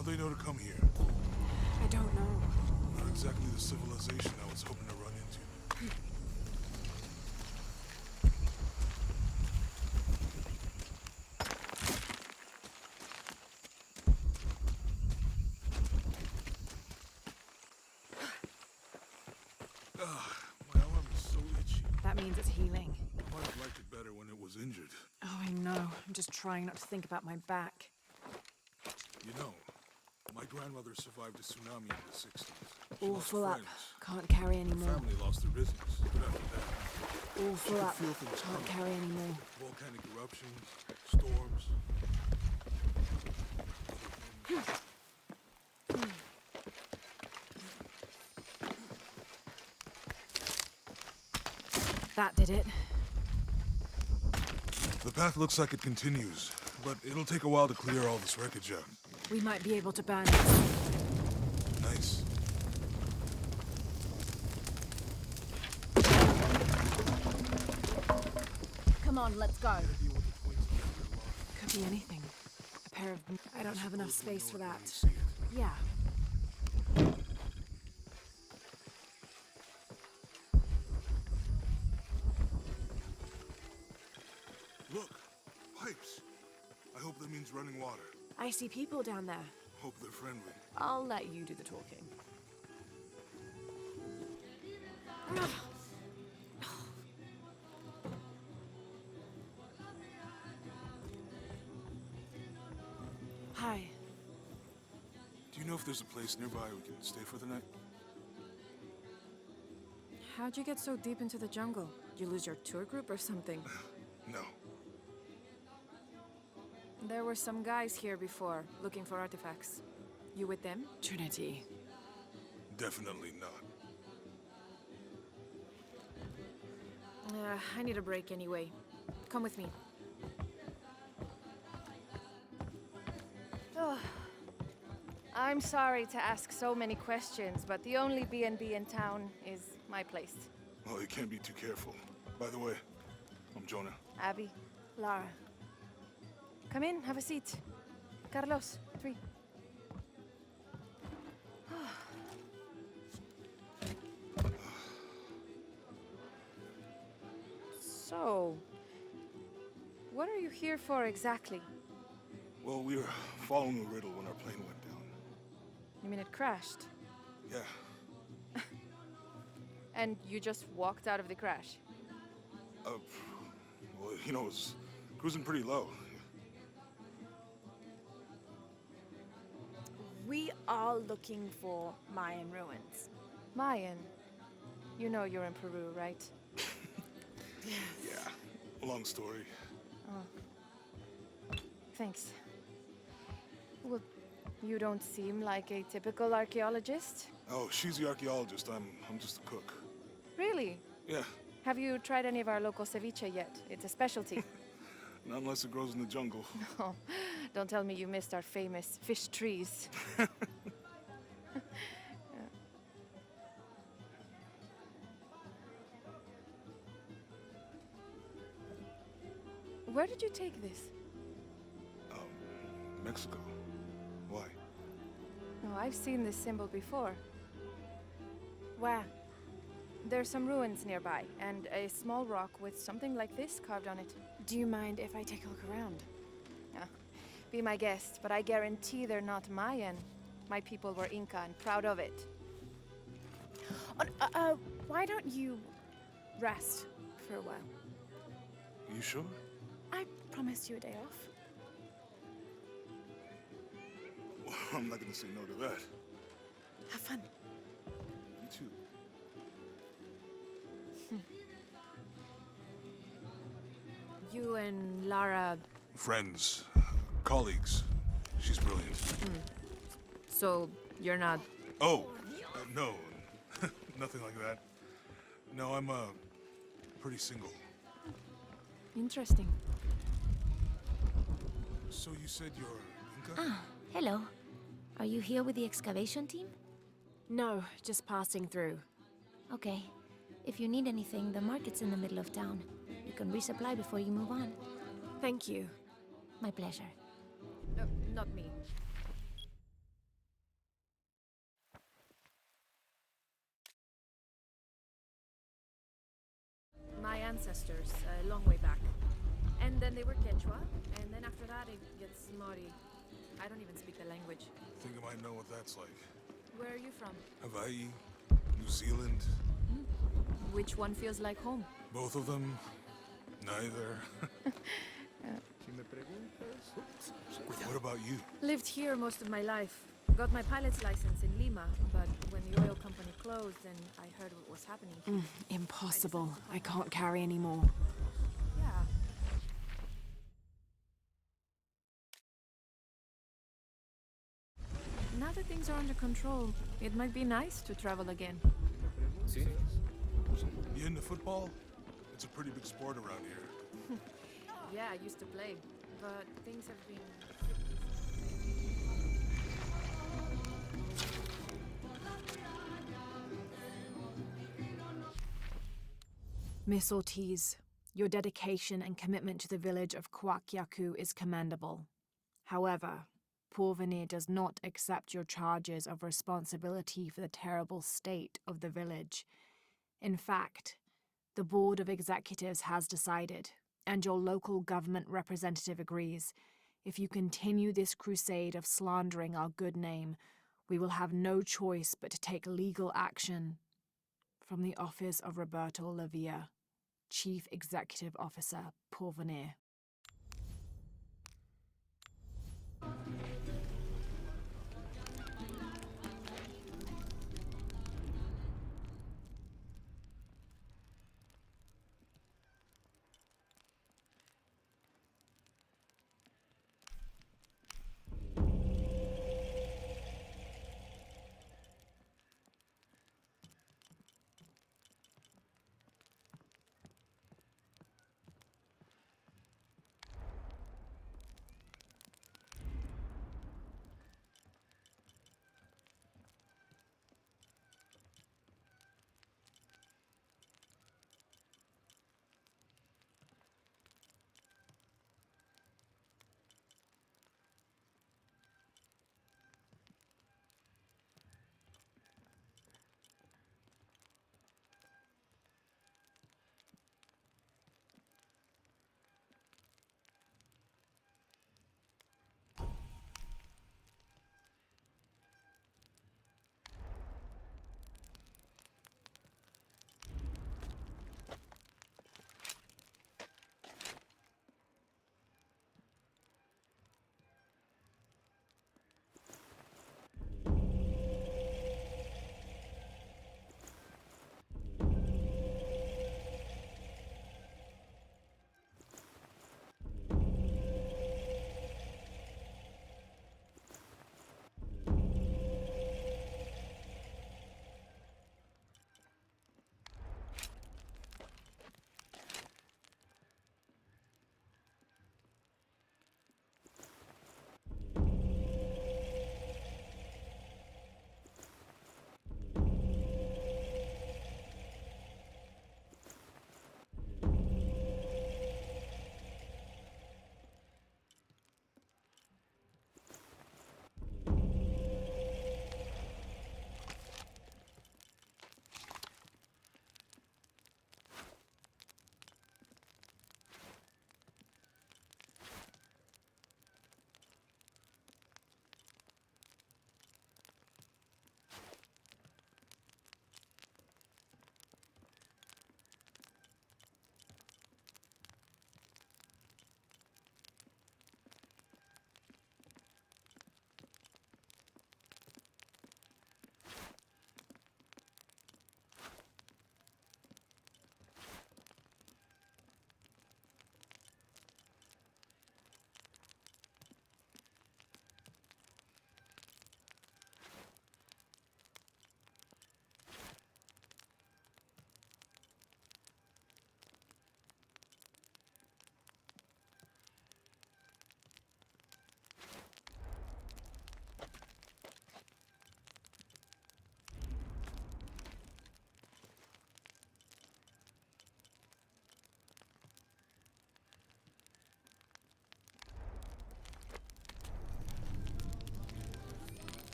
How'd they know to come here? I don't know. Not exactly the civilization I was hoping to run into. My arm is so itchy. That means it's healing. I might have liked it better when it was injured. Oh, I know. I'm just trying not to think about my back. You know, my grandmother survived a tsunami in the 60s. She All lost full up. friends. Can't carry Her anymore. family lost their business. But after that, All full could up. feel things Can't coming. carry anymore. Volcanic eruptions, storms. That did it. The path looks like it continues, but it'll take a while to clear all this wreckage out. We might be able to burn it. Nice. Come on, let's go. Could be anything. A pair of... I don't have enough space for that. See it. Yeah. Look, pipes. I hope that means running water. I see people down there. Hope they're friendly. I'll let you do the talking. Hi. Do you know if there's a place nearby we can stay for the night? How'd you get so deep into the jungle? You lose your tour group or something? No. There were some guys here before, looking for artifacts. You with them? Trinity. Definitely not. I need a break anyway. Come with me. Oh, I'm sorry to ask so many questions, but the only B&B in town is my place. Well, you can't be too careful. By the way, I'm Jonah. Abby, Lara. come in, have a seat. Carlos, 3. So, what are you here for exactly? Well, we were following a riddle when our plane went down. You mean it crashed? Yeah. And you just walked out of the crash? Well, you know, it was cruising pretty low. We are looking for Mayan ruins. Mayan. You know you're in Peru, right? Yeah. Long story. Thanks. Well, you don't seem like a typical archaeologist. Oh, she's the archaeologist. I'm just a cook. Really? Yeah. Have you tried any of our local ceviche yet? It's a specialty. Not unless it grows in the jungle. Oh, don't tell me you missed our famous fish trees. Where did you take this? Mexico. Why? No, I've seen this symbol before. Where? There's some ruins nearby, and a small rock with something like this carved on it. Do you mind if I take a look around? Be my guest, but I guarantee they're not Mayan. My people were Inca and proud of it. Why don't you rest for a while? You sure? I promised you a day off. Well, I'm not gonna say no to that. Have fun. You too. You and Lara... Friends. Colleagues. She's brilliant. So, you're not... Oh, no. Nothing like that. No, I'm, pretty single. Interesting. So you said you're Inca? Hello. Are you here with the excavation team? No, just passing through. Okay. If you need anything, the market's in the middle of town. You can resupply before you move on. Thank you. My pleasure. Not me. ancestors a long way back. And then they were Quechua, and then after that it gets Mori. I don't even speak the language. Think I might know what that's like. Where are you from? Hawaii? New Zealand? Which one feels like home? Both of them? Neither. What about you? Lived here most of my life. Got my pilot's license in Lima, but when the oil company closed and I heard what was happening here, Impossible. I can't carry anymore. yeah. Now that things are under control, it might be nice to travel again. You into football? It's a pretty big sport around here. Yeah, I used to play, but things have been... Miss Ortiz, your dedication and commitment to the village of Kuwaq Yaku is commendable. However, Porvenir does not accept your charges of responsibility for the terrible state of the village. In fact, the Board of Executives has decided, and your local government representative agrees, if you continue this crusade of slandering our good name, we will have no choice but to take legal action. From the office of Roberto Lavia, Chief Executive Officer, Porvenir.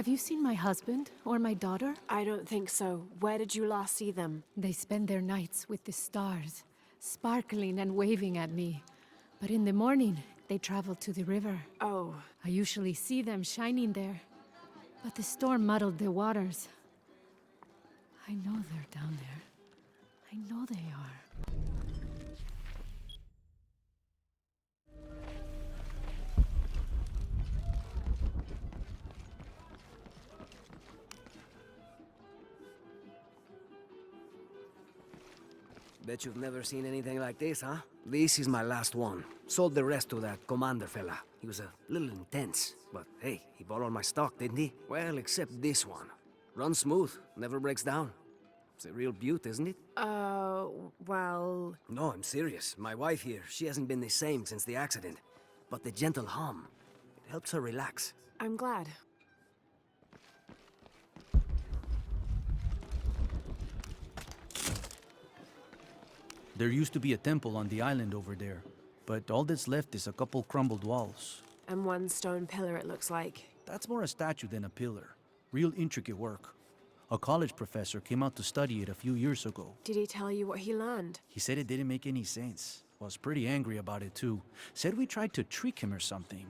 Have you seen my husband or my daughter? I don't think so. Where did you last see them? They spend their nights with the stars, sparkling and waving at me. But in the morning, they travel to the river. Oh, I usually see them shining there. But the storm muddled the waters. I know they're down there. I know they are. Bet you've never seen anything like this, huh? This is my last one. Sold the rest to that commander fella. He was a little intense, but hey, he bought all my stock, didn't he? Well, except this one. Runs smooth, never breaks down. It's a real beaut, isn't it? well... No, I'm serious. My wife here, she hasn't been the same since the accident. But the gentle hum, it helps her relax. I'm glad. There used to be a temple on the island over there, but all that's left is a couple crumbled walls. And one stone pillar, it looks like. That's more a statue than a pillar. Real intricate work. A college professor came out to study it a few years ago. Did he tell you what he learned? He said it didn't make any sense. Was pretty angry about it too. Said we tried to trick him or something.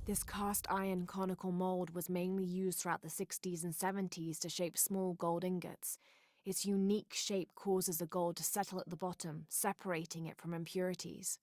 This cast iron conical mold was mainly used throughout the 60s and 70s to shape small gold ingots. Its unique shape causes the gold to settle at the bottom, separating it from impurities.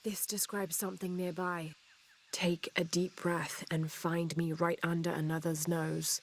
This describes something nearby. Take a deep breath and find me right under another's nose.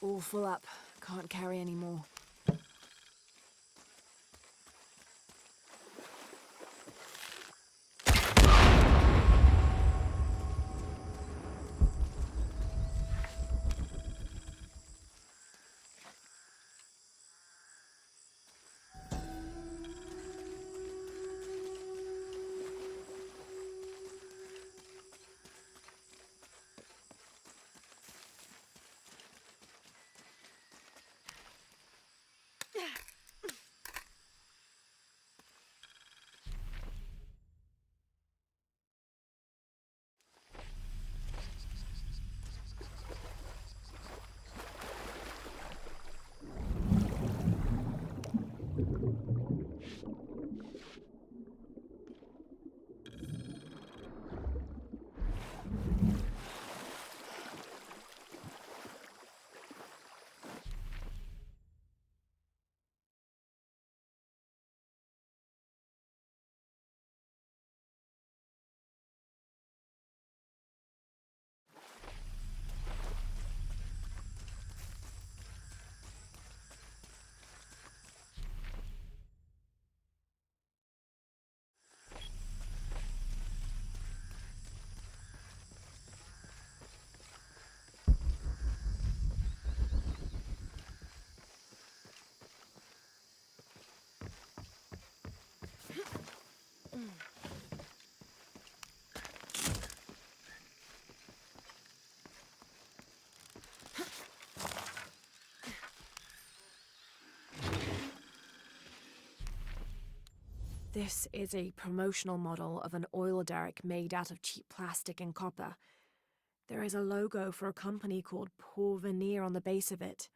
All full up. Can't carry any more. This is a promotional model of an oil derrick made out of cheap plastic and copper. There is a logo for a company called Porvenir on the base of it.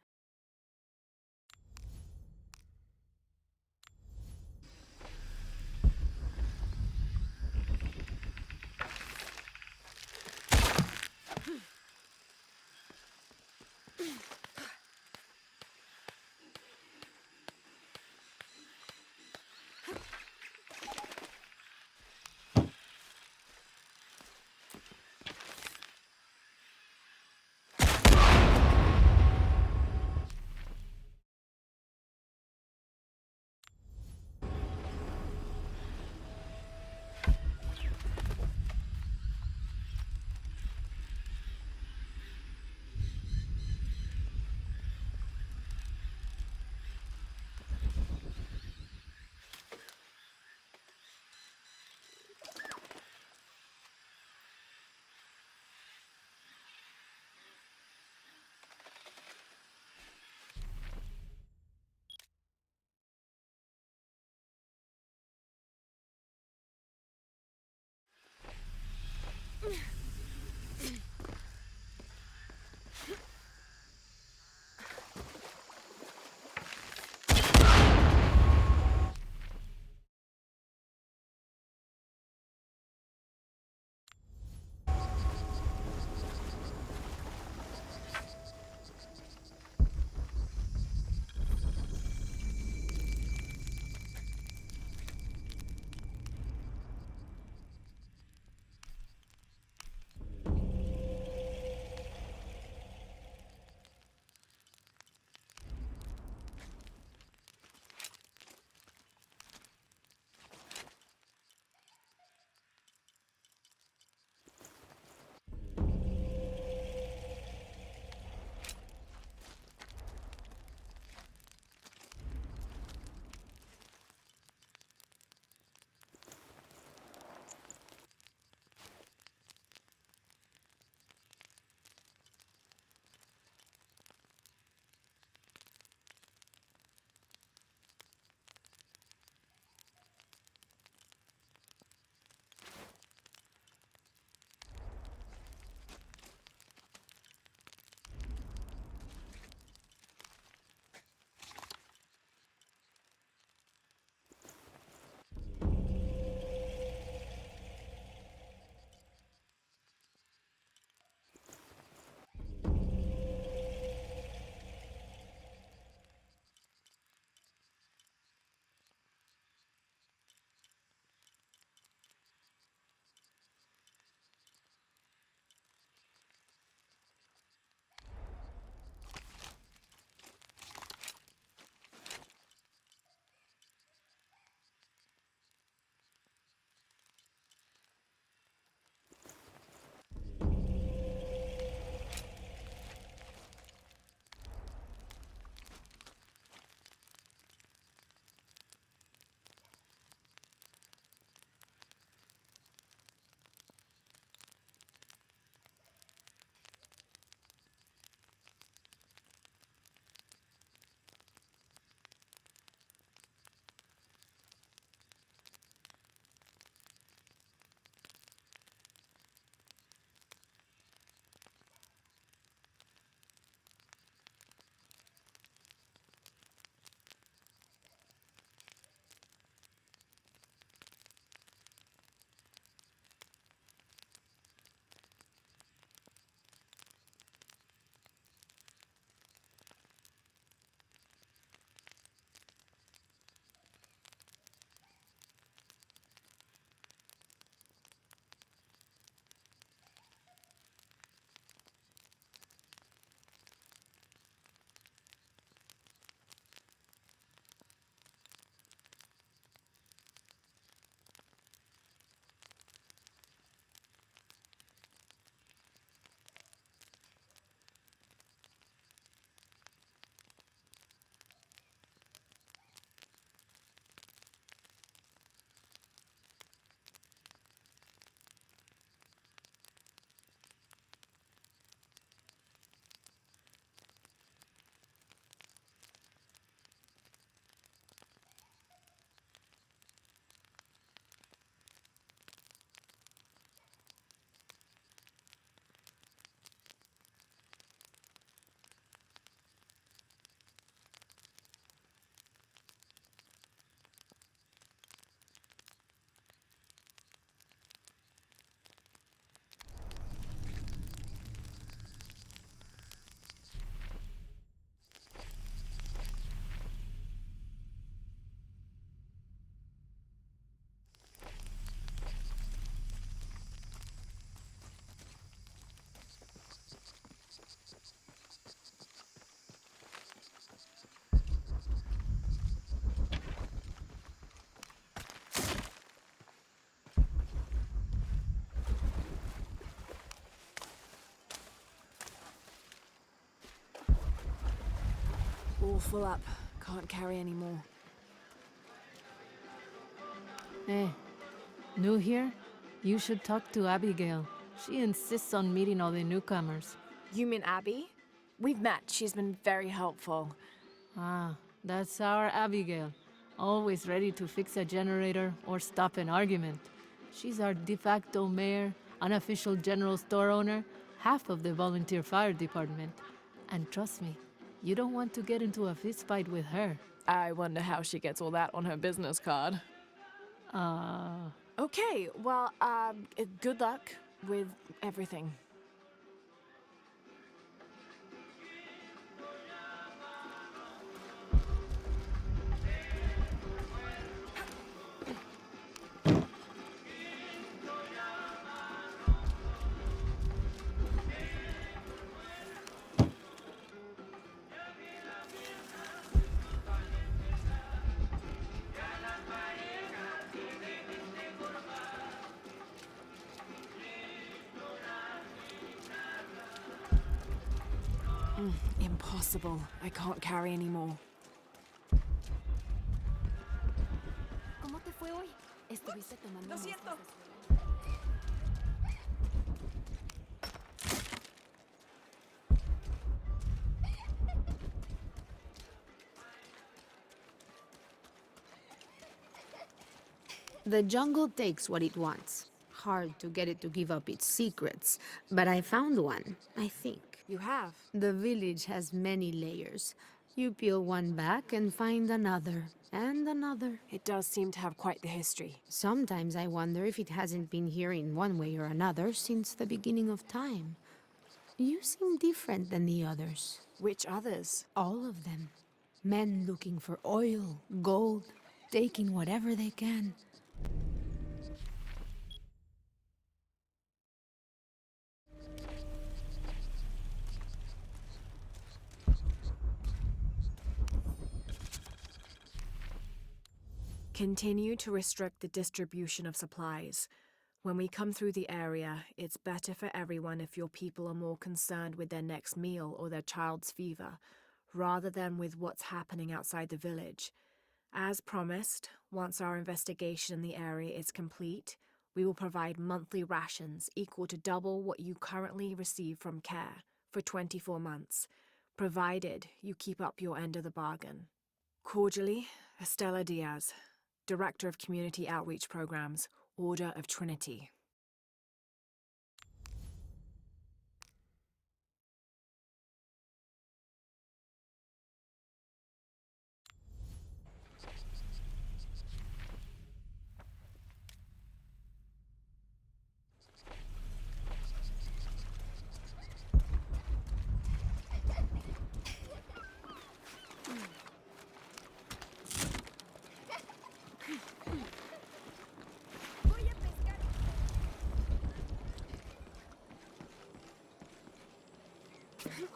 All full up. Can't carry any more. Hey, new here? You should talk to Abigail. She insists on meeting all the newcomers. You mean Abby? We've met. She's been very helpful. Ah, that's our Abigail. Always ready to fix a generator or stop an argument. She's our de facto mayor, unofficial general store owner, half of the volunteer fire department. And trust me, you don't want to get into a fist fight with her. I wonder how she gets all that on her business card. Okay, well, good luck with everything. Impossible. I can't carry any more. ¿Cómo te fue hoy? Estuviste tomando muestras de suelo. The jungle takes what it wants. Hard to get it to give up its secrets, but I found one, I think. You have? The village has many layers. You peel one back and find another, and another. It does seem to have quite the history. Sometimes I wonder if it hasn't been here in one way or another since the beginning of time. You seem different than the others. Which others? All of them. Men looking for oil, gold, taking whatever they can. Continue to restrict the distribution of supplies. When we come through the area, it's better for everyone if your people are more concerned with their next meal or their child's fever, rather than with what's happening outside the village. As promised, once our investigation in the area is complete, we will provide monthly rations equal to double what you currently receive from care for 24 months, provided you keep up your end of the bargain. Cordially, Estella Diaz, Director of Community Outreach Programs, Order of Trinity.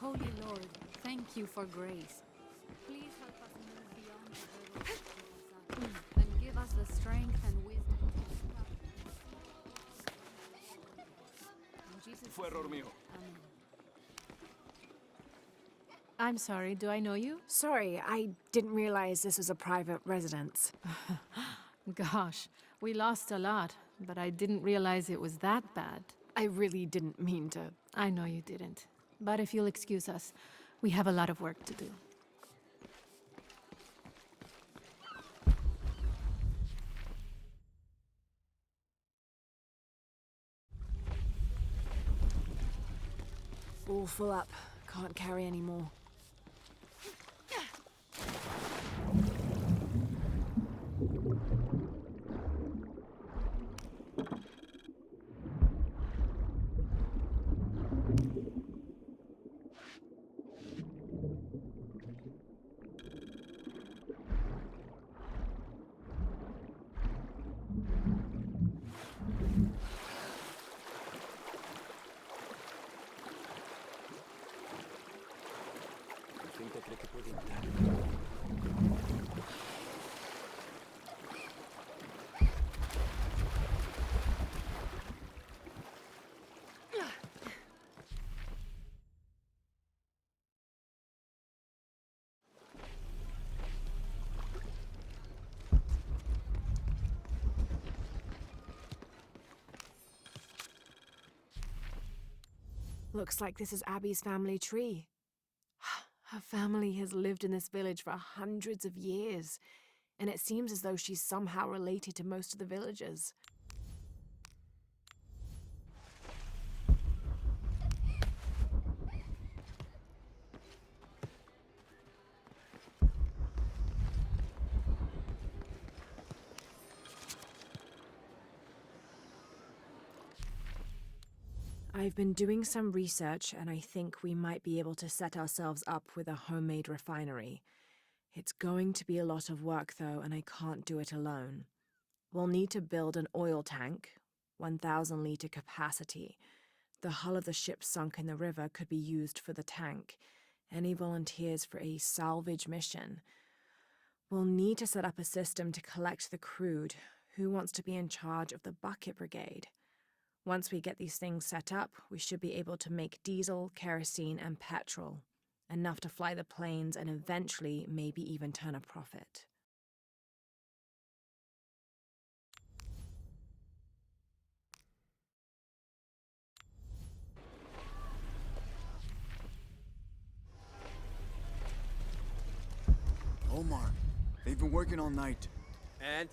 Holy Lord, thank you for grace. Please help us move beyond the hurdles and give us the strength and wisdom in Jesus' Fue error mío. Amen. I'm sorry, do I know you? Sorry, I didn't realize this was a private residence. Gosh, we lost a lot, but I didn't realize it was that bad. I really didn't mean to. I know you didn't. But if you'll excuse us, we have a lot of work to do. All full up. Can't carry any more. Looks like this is Abby's family tree. Her family has lived in this village for hundreds of years, and it seems as though she's somehow related to most of the villagers. I've been doing some research, and I think we might be able to set ourselves up with a homemade refinery. It's going to be a lot of work, though, and I can't do it alone. We'll need to build an oil tank, 1,000-liter capacity. The hull of the ship sunk in the river could be used for the tank. Any volunteers for a salvage mission? We'll need to set up a system to collect the crude. Who wants to be in charge of the bucket brigade? Once we get these things set up, we should be able to make diesel, kerosene, and petrol. Enough to fly the planes and eventually maybe even turn a profit. Omar, they've been working all night. And?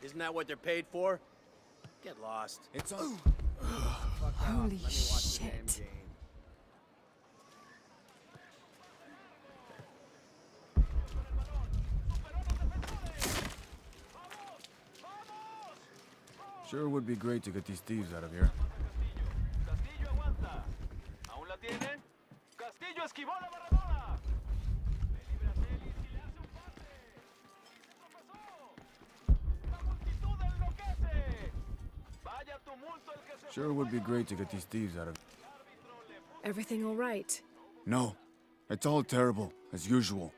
Isn't that what they're paid for? Get lost. It's on. Holy shit. Sure would be great to get these thieves out of here. Castillo aguanta. ¿Aún la tiene? Castillo esquivó la Maradona. Liberacelis y le hace un pase. Tropezó. La multitud enloquece. Vaya tumulto el que se. Sure would be great to get these thieves out of. Everything all right? No, it's all terrible, as usual.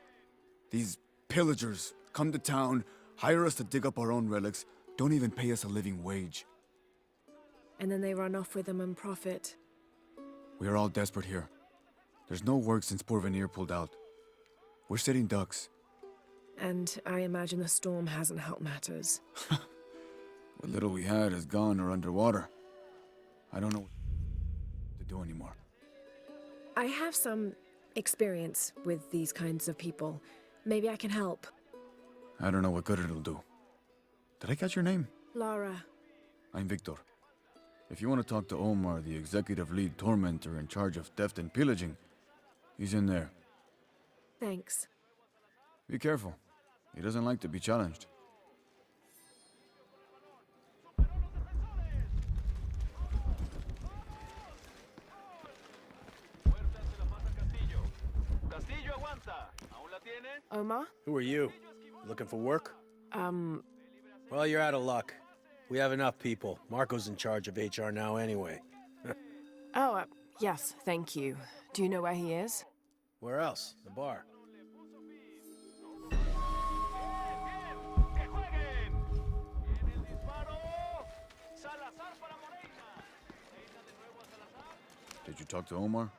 These pillagers come to town, hire us to dig up our own relics, don't even pay us a living wage. And then they run off with them and profit. We are all desperate here. There's no work since Porvenir pulled out. We're sitting ducks. And I imagine the storm hasn't helped matters. What little we had is gone or underwater. I don't know what to do anymore. I have some experience with these kinds of people. Maybe I can help. I don't know what good it'll do. Did I catch your name? Lara. I'm Victor. If you want to talk to Omar, the executive lead tormentor in charge of theft and pillaging, he's in there. Thanks. Be careful. He doesn't like to be challenged. Castillo aguanta. ¿Aún la tiene? Omar? Who are you? Looking for work? Well, you're out of luck. We have enough people. Marco's in charge of HR now anyway. Yes, thank you. Do you know where he is? Where else? The bar. Did you talk to Omar?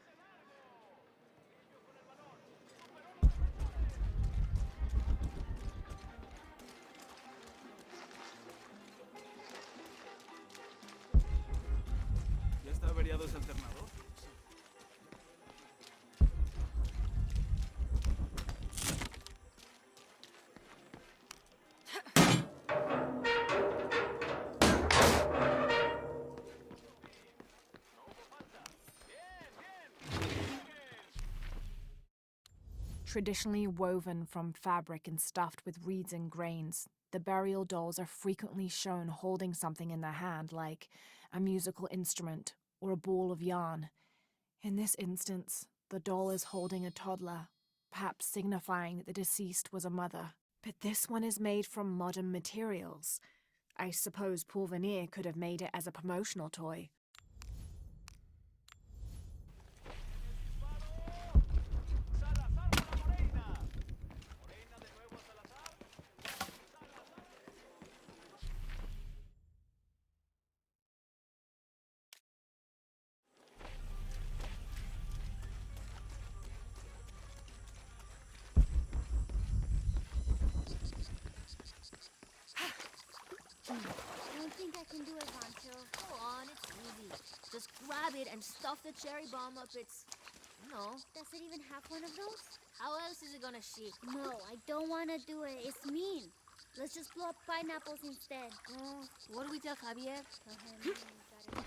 ¿Ya está averiado ese alternador? Traditionally woven from fabric and stuffed with reeds and grains, the burial dolls are frequently shown holding something in their hand, like a musical instrument or a ball of yarn. In this instance, the doll is holding a toddler, perhaps signifying that the deceased was a mother. But this one is made from modern materials. I suppose Porvenir could have made it as a promotional toy. I don't think I can do it, Rancho. Go on, it's easy. it and stuff the cherry bomb up its... No. Does it even have one of those? How else is it gonna shit? No, I don't want to do it. It's mean. Let's just blow up pineapples instead. What do we tell Javier? Tell him we got it back.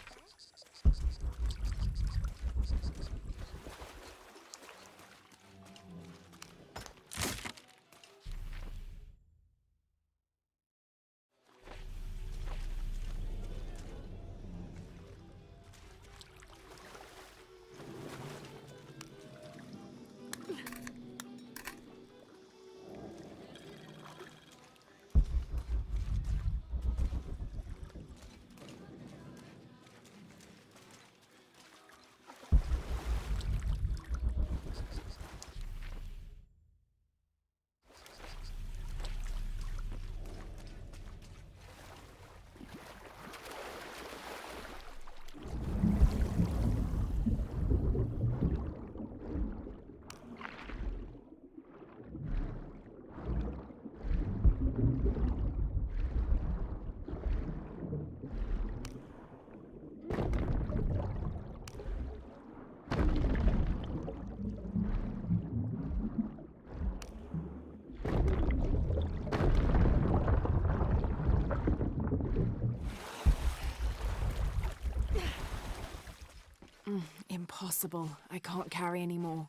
Impossible. I can't carry anymore.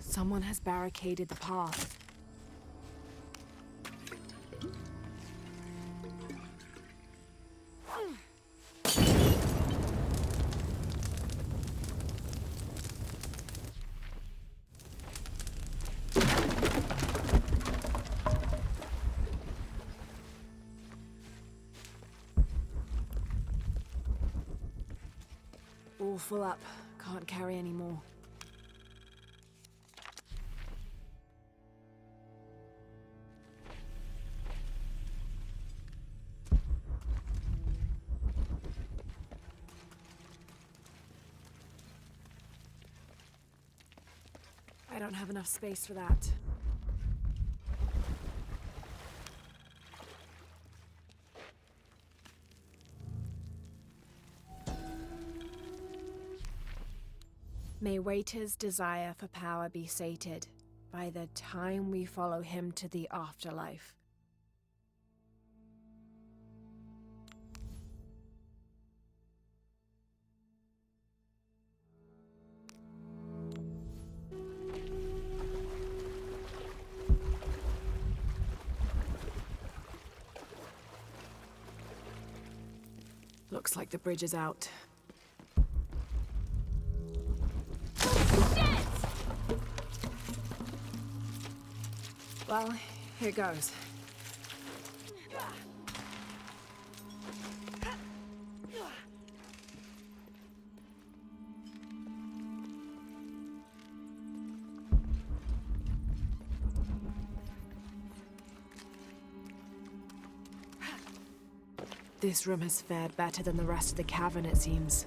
Someone has barricaded the path. All full up. Can't carry anymore. I don't have enough space for that. May Waiter's desire for power be sated by the time we follow him to the afterlife. Looks like the bridge is out. Well, here goes. This room has fared better than the rest of the cavern, it seems.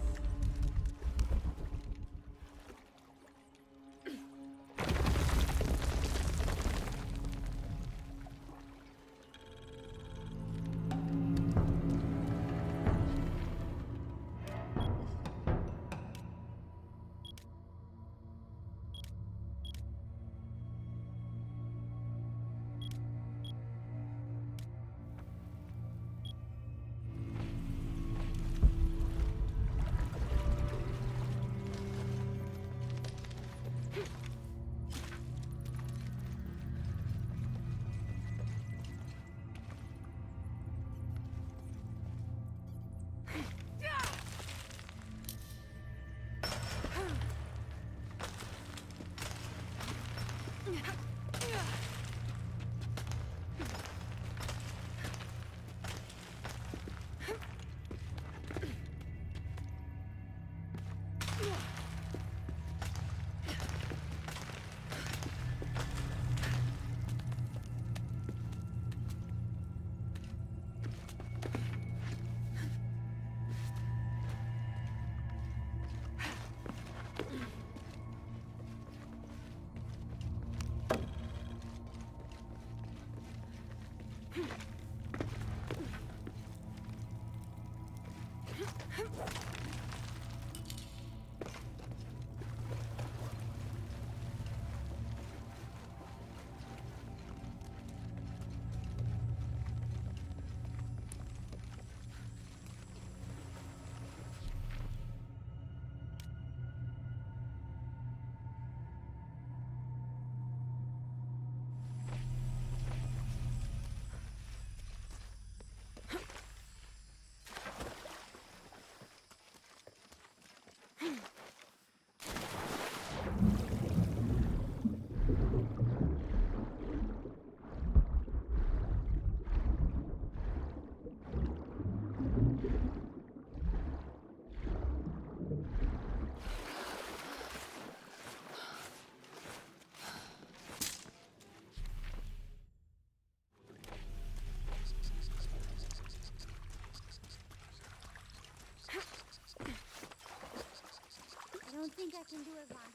I can do it, Rancho.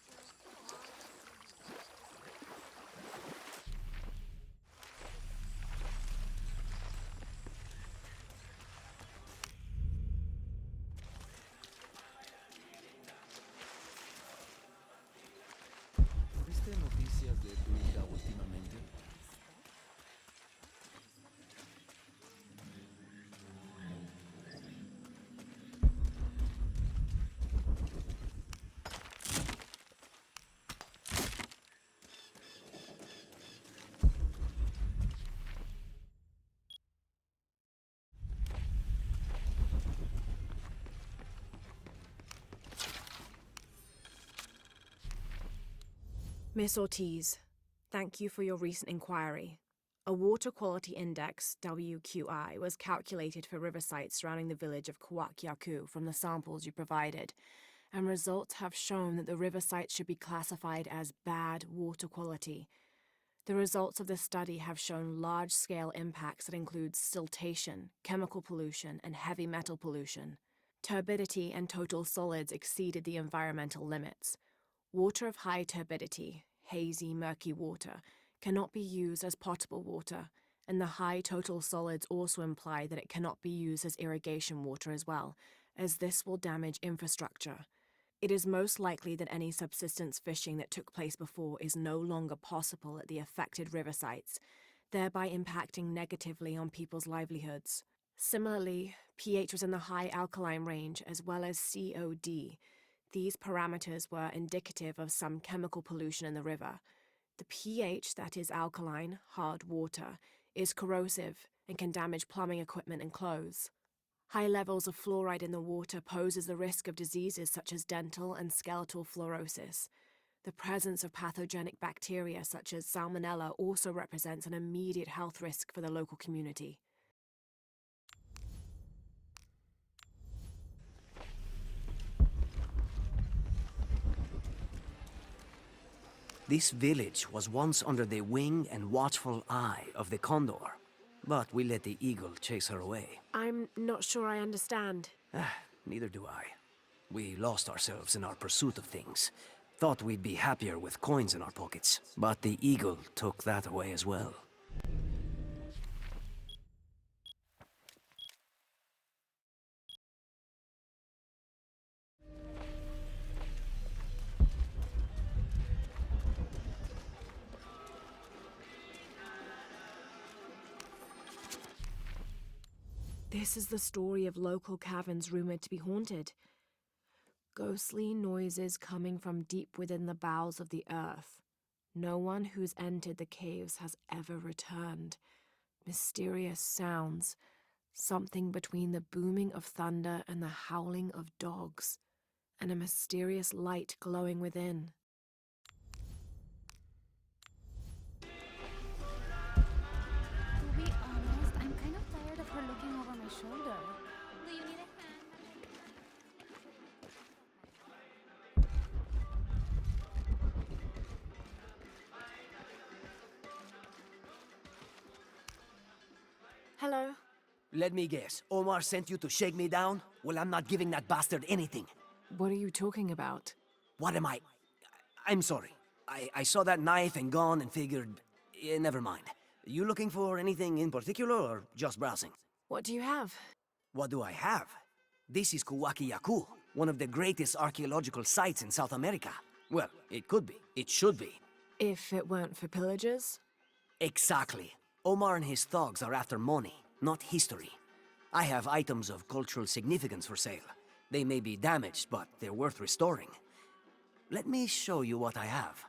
¿Viste noticias de tu hija últimamente? Miss Ortiz, thank you for your recent inquiry. A Water Quality Index, WQI, was calculated for river sites surrounding the village of Kuwaq Yaku from the samples you provided, and results have shown that the river sites should be classified as bad water quality. The results of the study have shown large-scale impacts that include siltation, chemical pollution, and heavy metal pollution. Turbidity and total solids exceeded the environmental limits. Water of high turbidity, hazy, murky water, cannot be used as potable water, and the high total solids also imply that it cannot be used as irrigation water as well, as this will damage infrastructure. It is most likely that any subsistence fishing that took place before is no longer possible at the affected river sites, thereby impacting negatively on people's livelihoods. Similarly, pH was in the high alkaline range as well as COD. These parameters were indicative of some chemical pollution in the river. The pH, that is alkaline, hard water, is corrosive and can damage plumbing equipment and clothes. High levels of fluoride in the water poses the risk of diseases such as dental and skeletal fluorosis. The presence of pathogenic bacteria such as Salmonella also represents an immediate health risk for the local community. This village was once under the wing and watchful eye of the condor, but we let the eagle chase her away. I'm not sure I understand. Neither do I. We lost ourselves in our pursuit of things. Thought we'd be happier with coins in our pockets, but the eagle took that away as well. This is the story of local caverns rumored to be haunted. Ghostly noises coming from deep within the bowels of the earth. No one who's entered the caves has ever returned. Mysterious sounds, something between the booming of thunder and the howling of dogs, and a mysterious light glowing within. To be honest, I'm kind of tired of her looking over my shoulder. Do you need a hand? Hello? Let me guess, Omar sent you to shake me down? Well, I'm not giving that bastard anything. What are you talking about? What am I? I'm sorry. I saw that knife and gun and figured... never mind. You looking for anything in particular or just browsing? What do you have? What do I have? This is Kuwaq Yaku, one of the greatest archaeological sites in South America. Well, it could be. It should be. If it weren't for pillagers? Exactly. Omar and his thugs are after money, not history. I have items of cultural significance for sale. They may be damaged, but they're worth restoring. Let me show you what I have.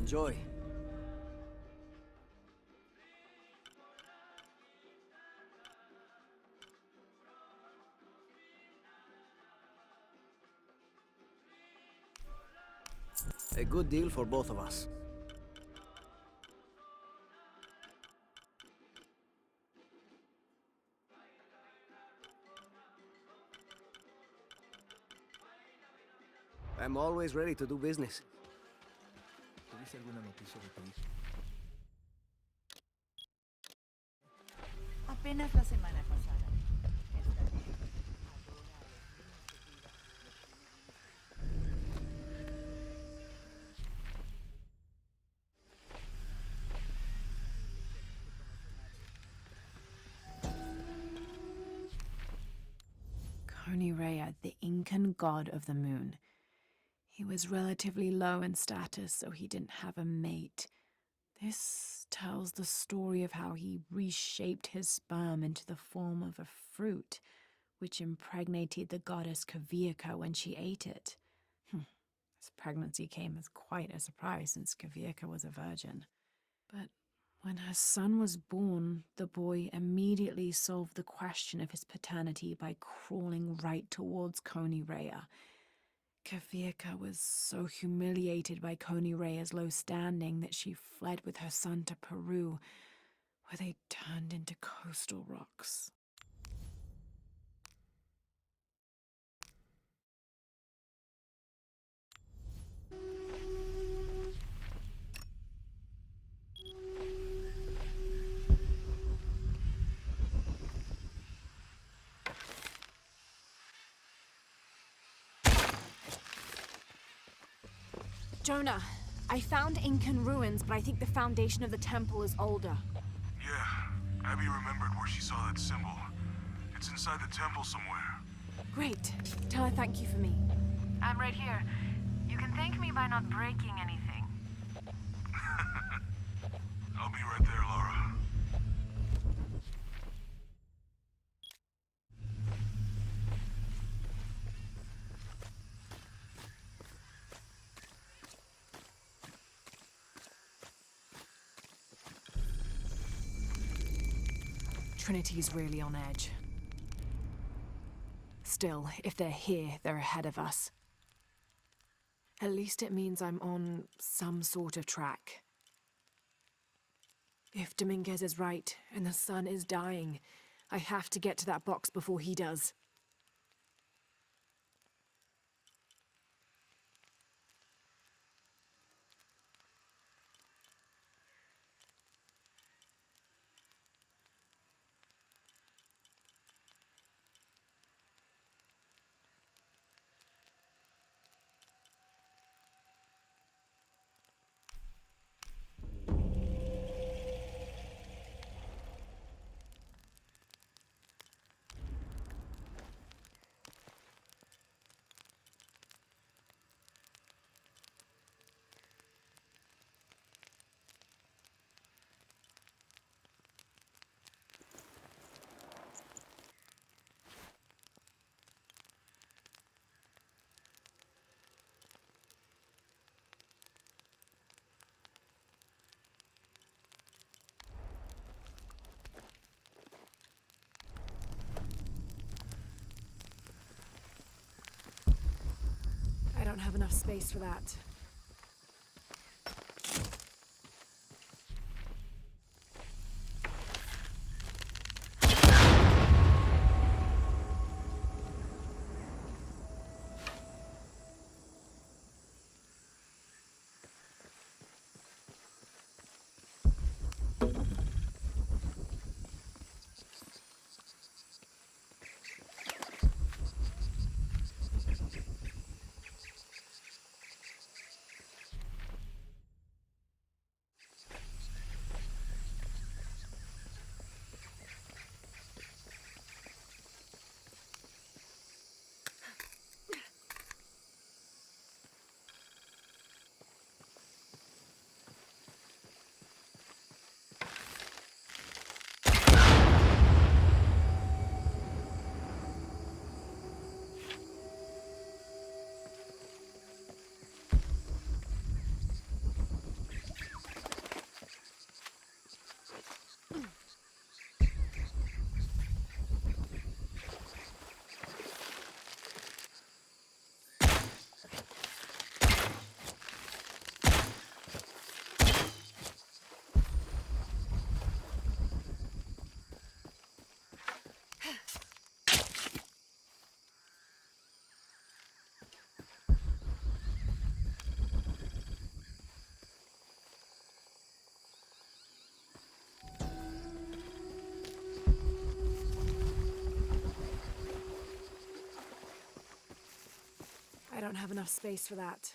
Enjoy. A good deal for both of us. I'm always ready to do business. ¿Tuviste alguna noticia de tu hijo? Apenas la semana pasada. Rea, the Incan god of the moon. He was relatively low in status, so he didn't have a mate. This tells the story of how he reshaped his sperm into the form of a fruit, which impregnated the goddess Kuwaq when she ate it. His pregnancy came as quite a surprise since Kuwaq was a virgin. But when her son was born, the boy immediately solved the question of his paternity by crawling right towards Rea. Kuwaq was so humiliated by Rea's low standing that she fled with her son to Peru, where they turned into coastal rocks. Jonah, I found Incan ruins, but I think the foundation of the temple is older. Yeah, Abby remembered where she saw that symbol. It's inside the temple somewhere. Great. Tell her thank you for me. I'm right here. You can thank me by not breaking anything. I'll be right there, Laura. Trinity's really on edge. Still, if they're here, they're ahead of us. At least it means I'm on some sort of track. If Dominguez is right, and the sun is dying, I have to get to that box before he does. I don't have enough space for that. I don't have enough space for that.